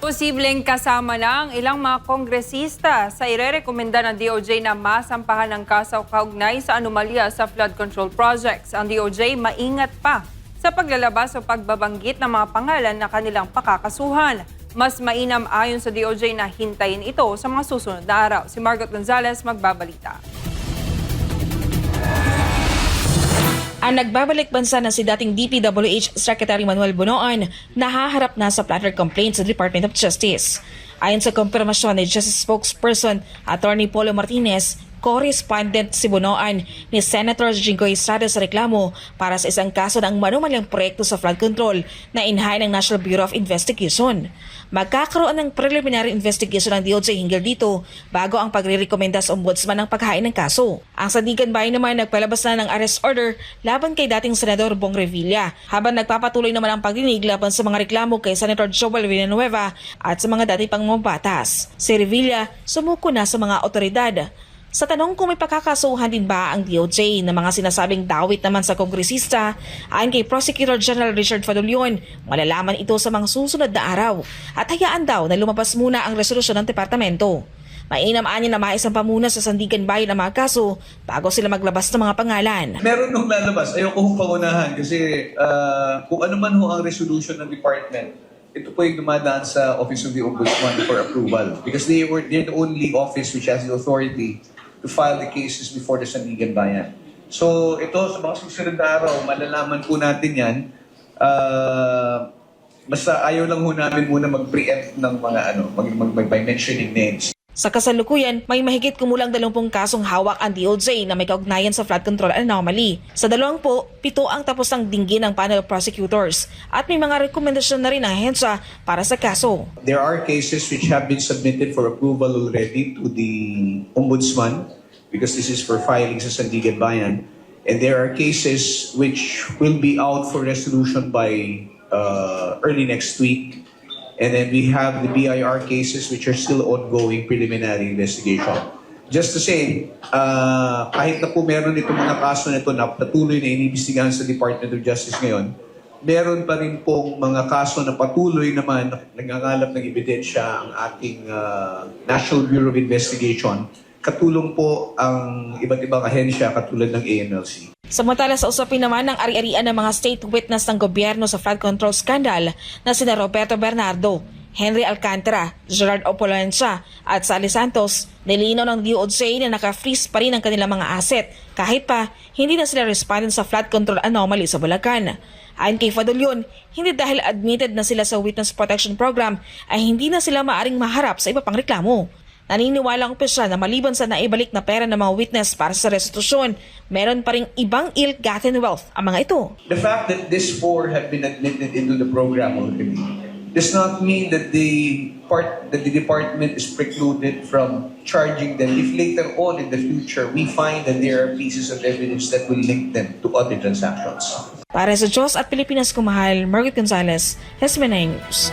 Posibleng kasama na ang ilang mga kongresista sa irerekomenda ng DOJ na masampahan ng kaso kaugnay sa anomalya sa flood control projects. Ang DOJ maingat pa sa paglalabas o pagbabanggit ng mga pangalan na kanilang pakakasuhan. Mas mainam ayon sa DOJ na hintayin ito sa mga susunod na araw. Si Margot Gonzalez magbabalita. Ang nagbabalik bansa na si dating DPWH Secretary Manuel Bunoan nahaharap na sa platter complaint sa Department of Justice. Ayon sa kumpirmasyon ni Justice Spokesperson Attorney Polo Martinez, correspondent si Bunoan ni Senator Jinggoy Estrada sa reklamo para sa isang kaso ng manumalyang proyekto sa flood control na inhay ng National Bureau of Investigation. Magkakaroon ng preliminary investigation ng DOJ hinggil dito bago ang pagre-rekomenda sa ombudsman ng paghain ng kaso. Ang Sandigan Bayan naman nagpalabas na ng arrest order laban kay dating Senador Bong Revilla, habang nagpapatuloy naman ang pagdinig laban sa mga reklamo kay Senator Joel Villanueva at sa mga dating pangmabatas. Si Revilla sumuko na sa mga otoridad. Sa tanong kung may pakakasuhan din ba ang DOJ na mga sinasabing dawit naman sa kongresista, ayon kay Prosecutor General Richard Fadulion, malalaman ito sa mga susunod na araw at hayaan daw na lumabas muna ang resolusyon ng departamento. Mainam-anya na maisampa muna sa Sandigan Bayan ang mga kaso bago sila maglabas ng mga pangalan. Meron nung lalabas, ayoko hong pangunahan kasi kung ano man ho ang resolution ng department, ito po yung dumadaan sa Office of the Ombudsman for approval because they're the only office which has the authority to file the cases before the Sandigan Bayan. So ito sa mga susunod na araw, malalaman po natin yan. Basta ayaw lang ho namin muna mag-preempt ng mga by mentioning names. Sa kasalukuyan, may mahigit kumulang 20 kasong hawak ang DOJ na may kaugnayan sa flood control anomaly. Sa 20, 7 ang tapos ng dinggin ng panel of prosecutors at may mga rekomendasyon na rin ang ahensya para sa kaso. There are cases which have been submitted for approval already to the Ombudsman because this is for filing sa Sandigan Bayan. And there are cases which will be out for resolution by early next week. And then we have the BIR cases which are still ongoing preliminary investigation. Just to say, kahit na po meron itong mga kaso na ito na patuloy na iniimbestigahan sa Department of Justice ngayon, meron pa rin pong mga kaso na patuloy naman nagngangalap ng ebidensya ang ating National Bureau of Investigation. Katulong po ang iba't ibang ahensya katulad ng AMLC. Samantala sa usapin naman ng ari-arian ng mga state witness ng gobyerno sa flood control scandal na sina Roberto Bernardo, Henry Alcantara, Gerard Opolensya at Sally Santos, nilinaw ng DOJ na naka-freeze pa rin ang kanilang mga asset kahit pa hindi na sila respondent sa flood control anomaly sa Bulacan. Ayon kay Fadulion, hindi dahil admitted na sila sa Witness Protection Program ay hindi na sila maaring maharap sa iba pang reklamo. Naniniwala ang opisyal na maliban sa naibalik na pera ng mga witness para sa restitusyon, meron pa ring ibang ill-gotten wealth ang mga ito. The fact that these four have been admitted into the program already does not mean that the department is precluded from charging them if later on in the future we find that there are pieces of evidence that will link them to other transactions. Para sa Diyos at Pilipinas Kumahal, Margot Gonzalez, SB9 News.